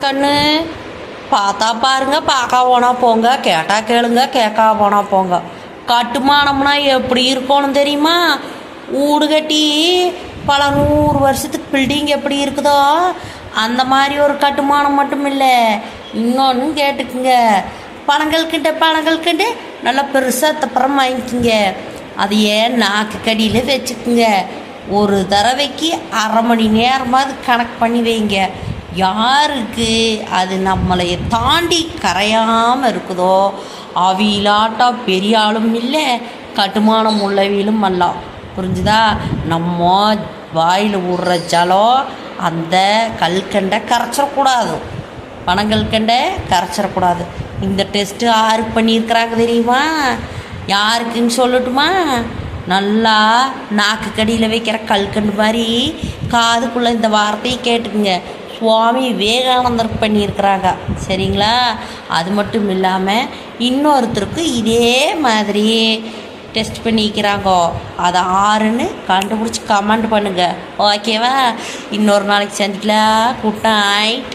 கண்ணு பார்த்தா பாருங்க, பார்க்க போனா போங்க, கேட்டா கேளுங்க, கேட்கா போனா போங்க. கட்டுமானம்னா எப்படி இருக்கணும் தெரியுமா? வீடு கட்டி பல 100 வருஷத்துக்கு பில்டிங் எப்படி இருக்குதோ அந்த மாதிரி ஒரு கட்டுமானம் மட்டும் இல்லை. இன்னொன்று கேட்டுக்குங்க, பணங்கள் கிட்ட நல்லா பெருசாக தப்புறம் வாங்கிக்குங்க. அது ஏன் நாக்கு கடியில் வச்சுக்குங்க. ஒரு தடவைக்கு அரை மணி நேரமாவது கணக்கு பண்ணி வைங்க. யாருக்கு அது நம்மளை தாண்டி கரையாமல் இருக்குதோ அவிலாட்டா பெரிய ஆளும் இல்லை, கட்டுமானம் உள்ளவிலும் அல்ல. புரிஞ்சுதா? நம்ம வாயில் விடுற ஜலம் அந்த கல்கண்டை கரைச்சிடக்கூடாது, பனங்கல்கண்டை கரைச்சிடக்கூடாது. இந்த டெஸ்ட்டு யாருக்கு பண்ணியிருக்கிறாங்க தெரியுமா? யாருக்குன்னு சொல்லட்டுமா? நல்லா நாக்கு கடியில் வைக்கிற கல்கண்டு மாதிரி காதுக்குள்ளே இந்த வார்த்தையை கேட்டுக்குங்க. சுவாமி விவேகானந்தர் பண்ணியிருக்கிறாங்க, சரிங்களா? அது மட்டும் இல்லாமல் இன்னொருத்தருக்கு இதே மாதிரி டெஸ்ட் பண்ணிக்கிறாங்கோ. அதை ஆறுன்னு கண்டுபிடிச்சி கமெண்ட் பண்ணுங்கள், ஓகேவா? இன்னொரு நாளைக்கு சந்திக்கலாம். Good night.